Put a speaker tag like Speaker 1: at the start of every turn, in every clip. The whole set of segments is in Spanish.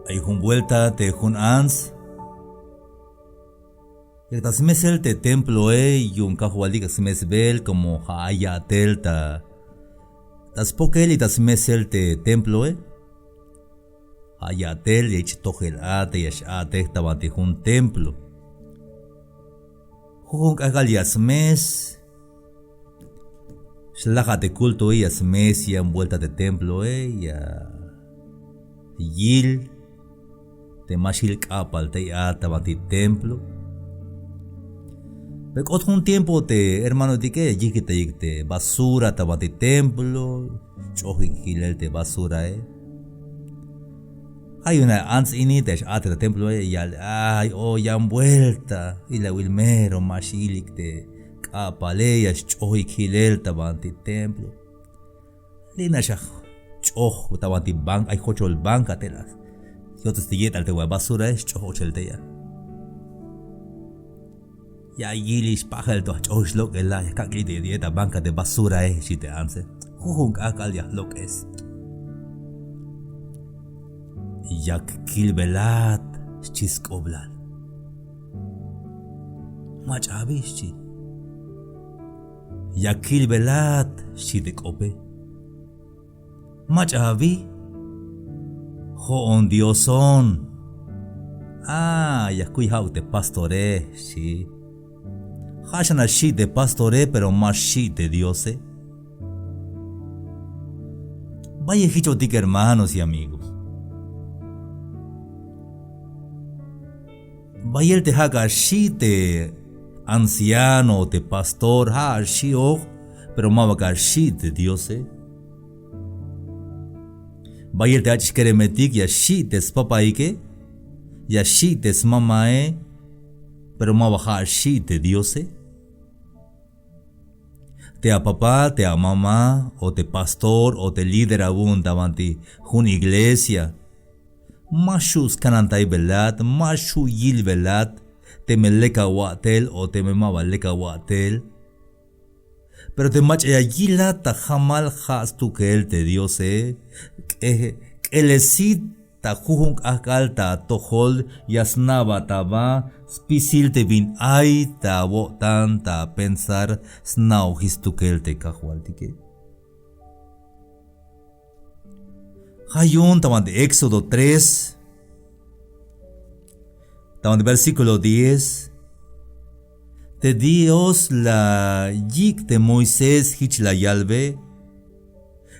Speaker 1: Ay hun vuelta te hun ans. Y tas mesel te templo y un cajuali que se mesbel como haya telta. Tas pokel y tas mesel te templo haya tel y tohel ate y ate tabante hun templo. Hun agalias mes. Shlajate culto y as mes y en vuelta de templo ya. Yil. Te mashil kapal te tabante templo. Pero otro tiempo te hermano de que yikite basura tabante templo. Chohi hilel te basura Hay una ans inite ate de templo y ay ya en vuelta y la wilmero mashilik te kapaleya chohi hilel tabante templo. Lina shah choh tabante bank ay hochol banca telas. Yo te estoy al te basura choho chelteya. Ya yilis pahal to choh lo que la kakli de dieta banca de basura si te anse. Jujunk akal ya lo que es. Yak kilbelat chiskoblal. Mach abishi. Yak kilbelat shidikope. Mach abi. Ho on dioson. Ya kui haute pastore shi. Hashana shi de pastore pero más shi de diose. Vaya hicho tic hermanos y amigos. Vaya el te haga shi te anciano te pastor ha shi pero mavaga shi de diose. Vaya el te achkeremetik ya shi te spapaike ya shi te mamae pero mavaga shi de diose. Te a papá, te a mamá, o te pastor, o te líder abundavanti, jun iglesia. Mashus kanantai velat, mashu yil velat, te me leka watel o te me mava leka watel. Pero te machaya yila ta jamal has tu que él te dios que le ta jujunk akal ta tohol yasnaba taba spisil te vin ay ta botan ta pensar snau histukel te kahualtike. Hayun taman de Éxodo 3 taman de versículo 10 te Dios la yik de Moisés hich la yalve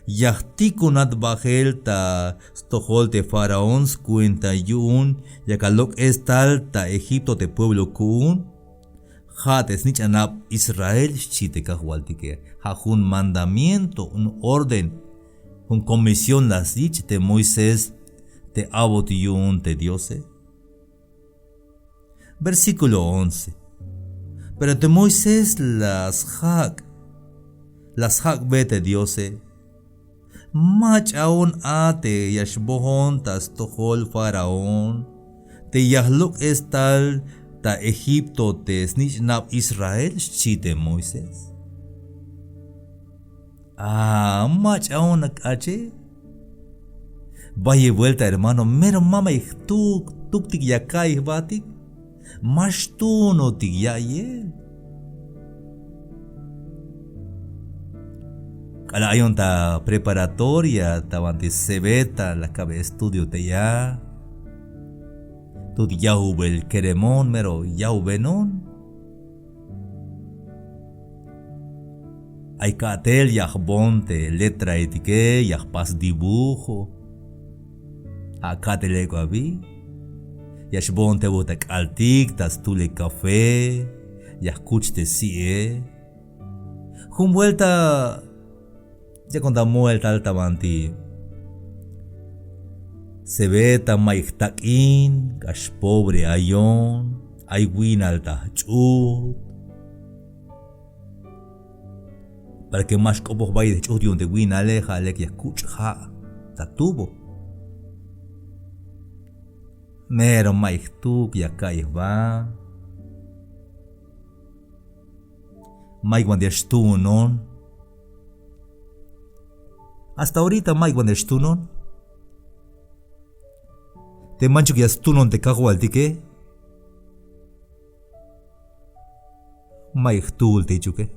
Speaker 1: Yahtikunat bajel ta stohol te faraons cuenta yun yakalok estal ta Egipto te pueblo kun hat snich anap Israel chite kahualtike un mandamiento un orden un comisión las dich te Moisés te abot yun te diose. Versículo 11 pero te Moisés las hak vete diose Mach aun ate yashbohon tas tohol faraón te yahluk estal ta Egipto te snishnab Israel chite Moisés. Mach aun akache. Vaya vuelta hermano, mero mama tuk tik yakai batik. Mash tu no tik yayel. Alayon ta preparatoria tabanti sebeta la cabe estudio te ya. Tu yahubel keremon mero yahubenon. Ay katel yahbonte letra etique yahpas dibujo. Akatele guabi. Yashbonte botak altik tas tule café. Yahkuchte sie. Jun vuelta. Ya cuando muerta altavanti se ve tan maiktakin cash pobre ayon ay win alta chut para que más copos vaya de chut de win aleja le que escucha tatubo mero maiktuk ya kai va maik cuando estuvo non hasta ahorita Mike cuando estuvo te mancho que as tú no te cago al tique. Maik tul te chuke.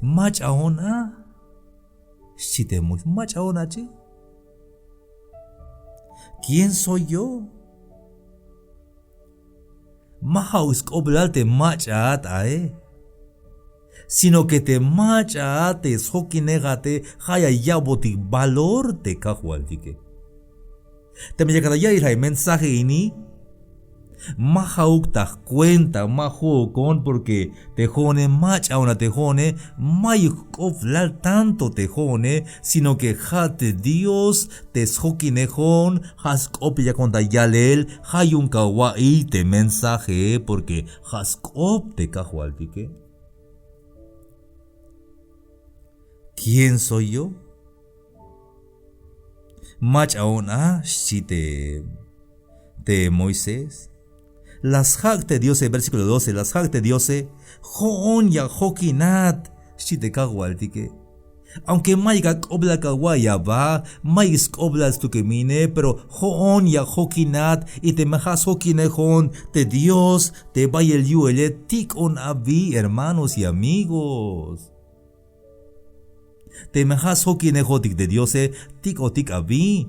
Speaker 1: Mach aona. Si te muy mach aona che. ¿Quién soy yo? Mahaus oblal te mach ae. Sino que te macha te soki negate haya yaboti valor te kahualtique. Te me llegará ya el mensaje ini. Mahauk ta cuenta maho con porque te jone macha una te jone mayuk oflal tanto te jone sino que jate Dios te soki nejon has copia conta yalel hayun kawaii te mensaje porque has cop te kahualtique. ¿Quién soy yo? Mach aona si te Moisés. Las jacte Dios, versículo 12, las jacte Dios, joon ya jokinat, si te cago al tique. Aunque maiga obla kawaya va, mais obla tu que mine, pero joon ya jokinat y te mejas jokinejon, te Dios, te vaya el yuele, tik on avi, hermanos y amigos. Te mejas jokinejotik de Dios, tik o tik avi.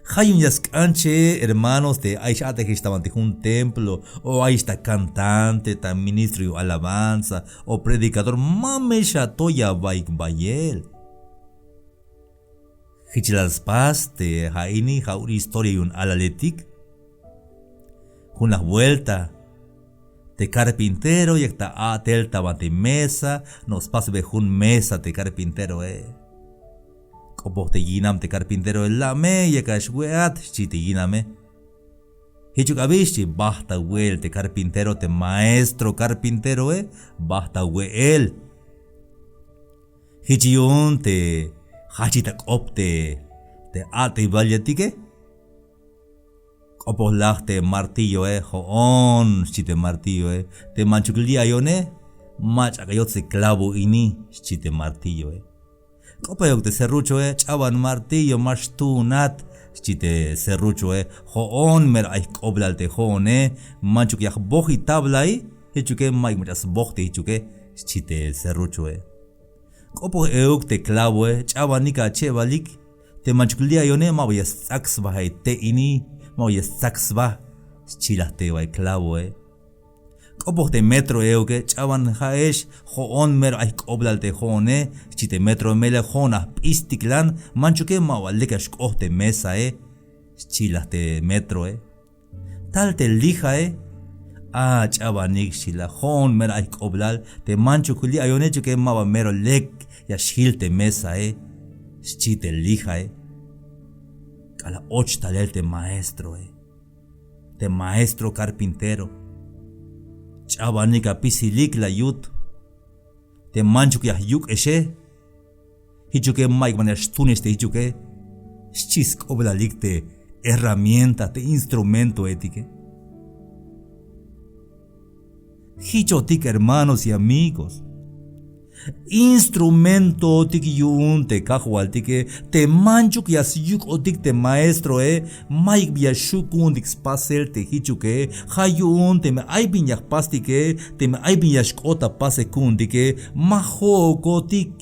Speaker 1: Hay un yascanche, hermanos, de Aishate que estaban en un templo, o ahí está cantante, tan ministro de alabanza, o predicador, mame shatoya baik bayel. Hichilas paz de Haini, Hauri historia y un alaletik. Una vuelta de carpintero y hasta atel tabante mesa, nos pasa de un mesa de carpintero, Como te ginam te carpintero el lame y kashweat si te giname. Hichukabishi basta wel te carpintero te maestro carpintero basta wel. Hichiun te hachita opte te ate valyatike. Kopos lachte martillo joon si te martillo te manchuklia yone mach akayot se clavo ini si te martillo Copayok te serrucho chaban martillo más tu nat chite serrucho joon mer ay oblal te joone manchuk yak boji tablai hechuke mai muchas bojte hechuke chite serrucho Copo euk te clavo chabanika chevalik te manchuklia yone ma voy a saxba te ini ma voy a saxba chilate vai clavo Copo te metro que chaban haesh joon mer ay oblal te joone chite metro mele jona pistiklan manchuke mawaleka shkote mesa chilate metro tal te lija chabanik shila jon mer ay oblal te manchukuli ayone chuke mawa mero lek ya shilte mesa chite lija kala och talel te maestro te maestro carpintero Chabanika pisilik la yut. Te manchuk ya yuk eshe. Hichuke maik maneras tunes te hichuke. Schisk oblalik te herramienta te instrumento étique. Hichotik hermanos y amigos. Instrumento tik yun te kahualtike te manchuk yas yuk otik te maestro maik bia shukun dik spasel te hichuke hayun te me aibin yak pastike te me aibin yashkota pase kundike maho gotik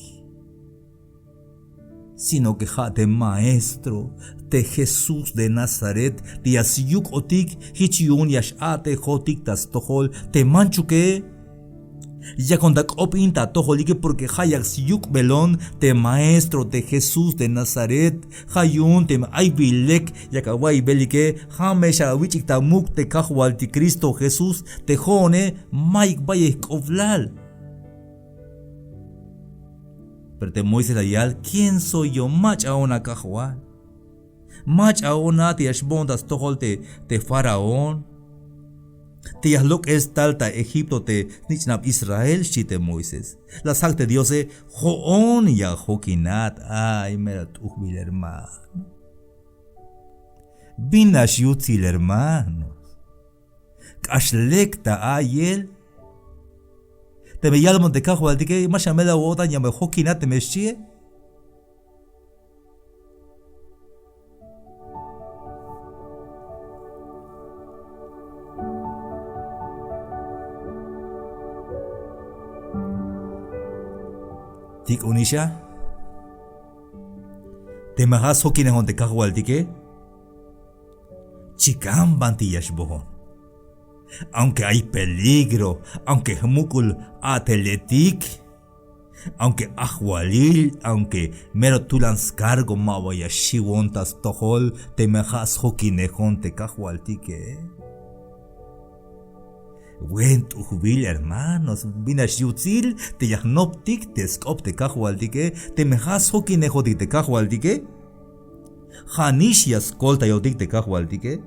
Speaker 1: sino que ja te maestro te Jesús de Nazaret te yas yuk otik hichun yash ate jotik tas tohol te manchuke Ya contac opinta tojolique porque hayak yuk belón te maestro de Jesús de Nazaret hayun te aibilek yakawai belike hamesha wichik tamuk te kahualti Cristo Jesús te jone maik bayek ovlal. Pero te Moisés ayal, ¿quién soy yo? Mach aona kahual. Mach aona te ashbondas tojolte te faraón. Te yahlok es talta Egipto te nichnap Israel shite Moisés. La sacte Dios joon ya jokinat. Ay, merat uhbil hermano. Binash yutzil hermanos. Kashlekta ayel. Te me yalmon te kajo al tike mashamela wotan ya me jokinat te meshie. Tik unisha. Te majas hokine honte kahualtike. Chicam bantillas bohon. Aunque hay peligro, aunque mukul atletik, aunque ahualil, aunque mero tulans cargo mawaya shiwontas tohol, te majas hokine honte kahualtike. Went uhubil hermanos, binas yutzil, te yahnoptik, te skop te kahualtike, te majas hokine hodik te kahualtike. Hanish yaskolta yodik te kahualtike.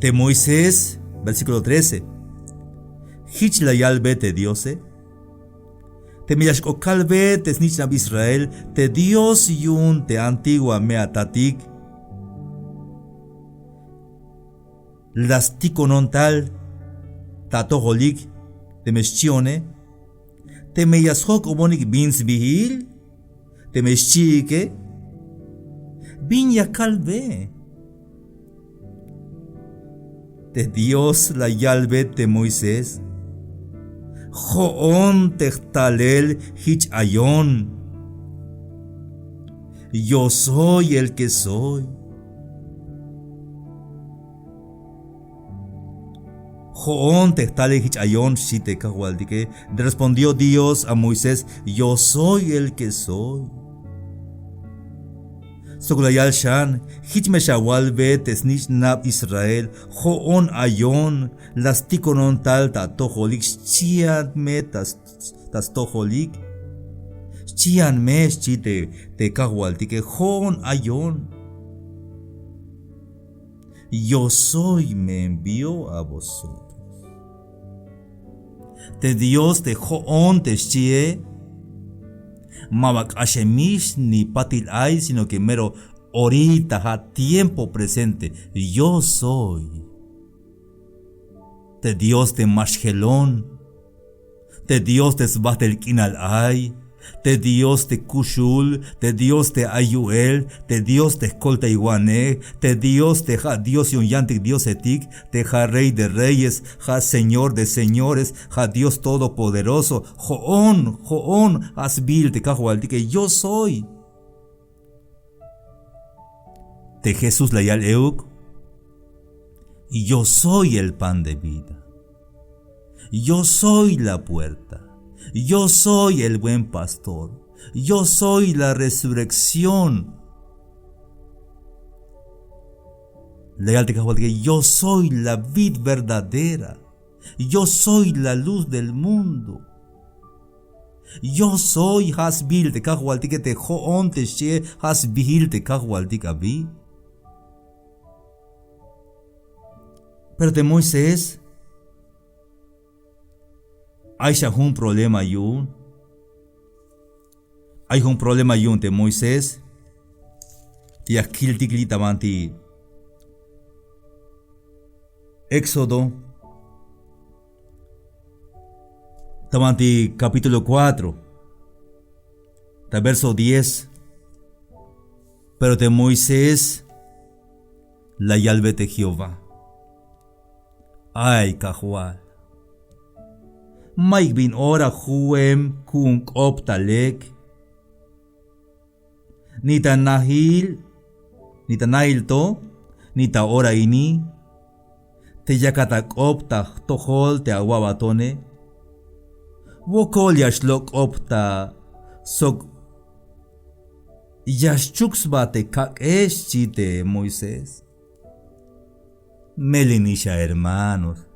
Speaker 1: Te Moisés, versículo 13. Hich la yalbe te diose. Te miyash okalbe te snichnab Israel, te Dios yun te antigua mea tatik. Las ticonontal tatoholik te meschione. Te meyashok omonik bins bihil. Te meschike. Bin yakalbe. De Dios la yalbe de Moisés. Joón techtalel hich ayon. Yo soy el que soy. Joón techtalel hich ayon shite kahualdike. Respondió Dios a Moisés, yo soy el que soy. Sogulayal shan, hichmeshawal bet esnich nab Israel, hoon ayon, las tikonon tal tatoholik, chian me tas toholik, chian me chite te kahualtike, hoon ayon. Yo soy me envió a vosotros. De Dios de hoon te chie. Mabak Ashemish ni patil ay, sino que mero ahorita, a tiempo presente. Yo soy. De Dios de Mashkelón, de Dios de Sbatel Kinal ay, de Dios de Kushul, de Dios de Ayuel, de Dios de Escolta Iguané, de Dios de Ja Dios Yonyantik Dios Etik, de Ja Rey de Reyes, Ja Señor de Señores, Ja Dios Todopoderoso, Joón, Asbil de Cajualtique, yo soy. De Jesús Layal Euk, y yo soy el pan de vida. Yo soy la puerta. Yo soy el buen pastor. Yo soy la resurrección. Legal de Cajualtique, yo soy la vid verdadera. Yo soy la luz del mundo. Yo soy Hasbil de Cajualtique te Joón te she Hasbil de Cajualtique abi. Pero de Moisés hay un problema yun. Hay un problema yun de Moisés. Y aquí el tamanti. Éxodo. Tamanti capítulo 4. De verso 10. Pero de Moisés la yalbe de Jehová. Ay, cajual. Mike bin ora juem kung optalek. Nita nahil to, nita ora ini. Te yakatak opta tohol te aguabatone. Wokol yashlok opta sok yashchuksba te kak chite Moisés. Melinisha hermanos.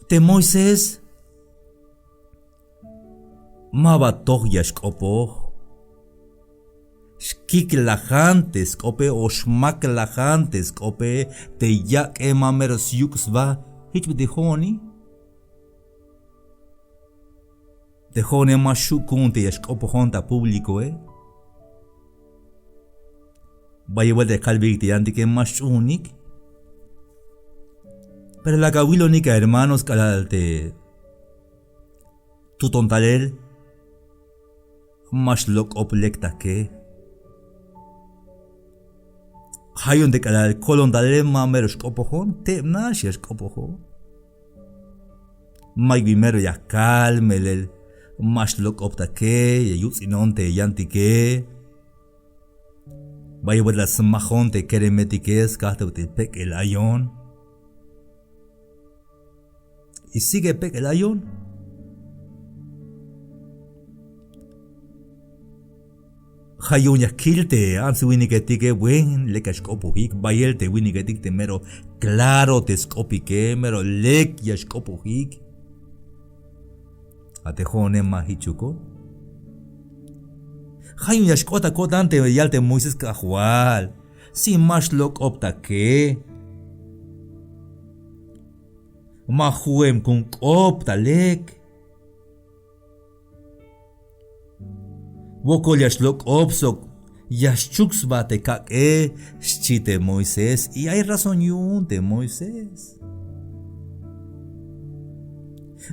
Speaker 1: De Moisés mabatoh yashkopo shkiklajantes kope o shmaklajantes kope te yak emameros yuksva hich de honi mashukunte yashkopo honta público vaya de calvik te antike mashunik. Pero la cahuilónica, hermanos, calalte tu tontalel más loc oplecta que hayon de calal colontalel mameros copojon te nashes copojon May primero ya calmelel, mash look opta que, ya yutzinonte yanti que. Vaya ver la smajón te keremetiques, casta te pek el ayón. Y sigue pek el ayón. Hayun ya kilte, ansi winiketique buen, le kashkopuhik, bayelte winiketik te mero claro te skopike, mero lek ya shkopuhik. Atejone mahichuko. Hayun ya shkota kotante yalte Moisés kahual. Si mash lok opta que. Mahuem kun opta lek. Woko yashlok opsok. Yashchuks bate kak schite Moisés. Y hay razón yunte Moisés.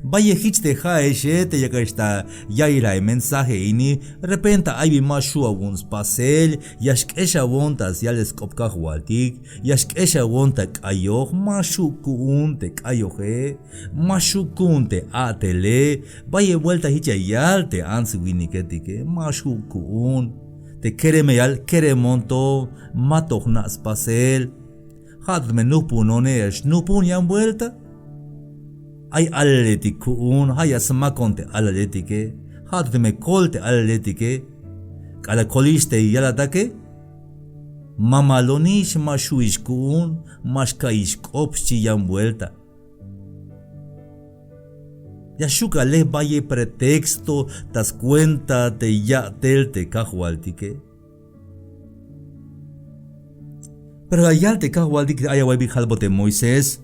Speaker 1: Vaya hich de jaeshete ya que está ya irá el mensaje y ni repenta hay mashu aguns pasel yashkesha wontas ya les kopka hualtik yashkesha wonta kayo mashu kunte kayoje mashu kunte atele vaya vuelta hicha yalte ansi winiketike mashu kun te kereme yal keremonto matohnas pasel hadme nupunone nupun yan vuelta. Ay atlético hay asmaconte atlétique, hat me colte atlétique, cada coliste y al ataque, mamalonish mashuishkun, mashkaish opchi yan vuelta. Yashuka le valle pretexto, tas cuenta te ya telte cajualtique. Pero allá te cajualtique haya wabi halbote Moisés.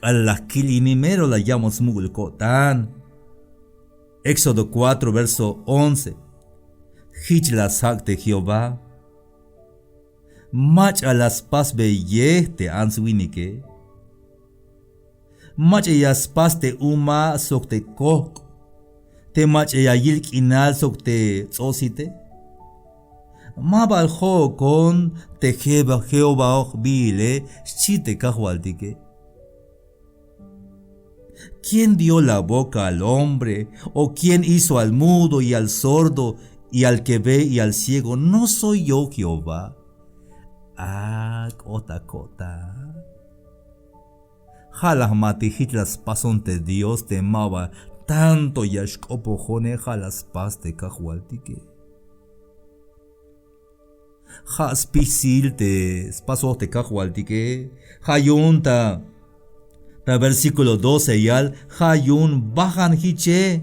Speaker 1: A la kilinimero la llamamos mugulcotan. Éxodo 4, verso 11. Hich la sac de Jehová. Mach a las pas beye te answinike. Mach ellas pas te uma sok te kok. Te mach ella yilk inal sok te zosite. Mabal ho con te Jehová bile chite cajualtique. ¿Quién dio la boca al hombre? ¿O quién hizo al mudo y al sordo y al que ve y al ciego? ¿No soy yo Jehová? Ah, kota. Jalas matijitlas pasonte Dios te maba tanto yashkopojone jalas pas te cajualtique. Jas pisil pasote cajualtique. Jayunta. Ta versículo 12 yal hayun bajan hiche.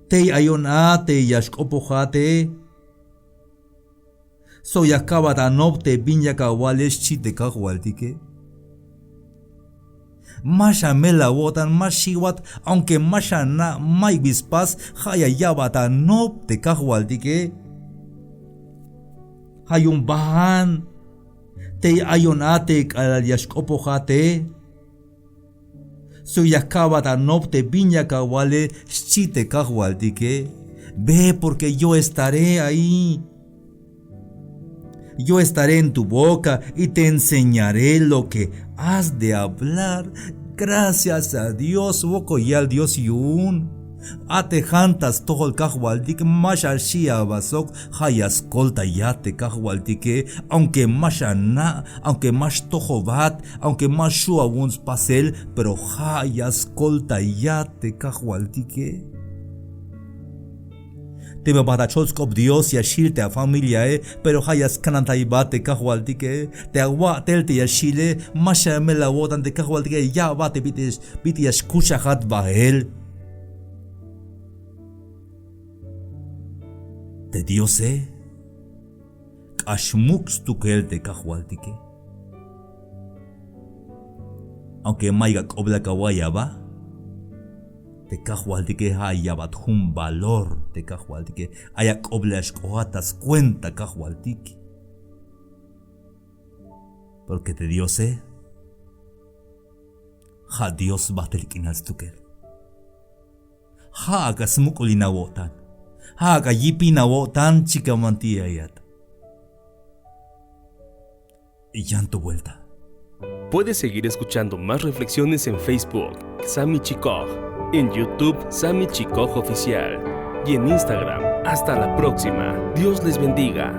Speaker 1: Te ayonate yashkopojate. So yakabata nopte binyaka wales chite kahualtique. Masha mela wotan mashiwat, aunque masha na may bispas haya yabata nopte kahualtique. Hayun bajan. Te ayonate al yashkopojate. So yakabata nopte viña kawale chite kahualtique. Ve porque yo estaré ahí. Yo estaré en tu boca y te enseñaré lo que has de hablar. Gracias a Dios, woko y al Dios yun. Ate jantas tohol kahualdik masha shia basok hayas kolta yate kahualdike, aunque masha na, aunque mash tohobat, aunque mash shua wuns pasel, pero hayas kolta yate kahualdike. Te me batacholskop Dios y ashilte a familia pero hayas kanantaibate kahualdike, te agua telte y ashile, masha me la wotan de kahualdike, ya bate biti escucha hat bahel. De Dios Kashmux tukel te kahualtique. Aunque maiga kobla kawaya va, te kahualtique hayabat un valor te kahualtique, haya kobla escoatas cuenta kahualtique. Porque de Dios ha Dios batelkinas tukel. Ha kasmukulina wotan. Haga yipi na wotan chica mantilla yat. Y llanto vuelta.
Speaker 2: Puedes seguir escuchando más reflexiones en Facebook, Sami Chikoj, en YouTube, Sami Chikoj Oficial, y en Instagram. Hasta la próxima. Dios les bendiga.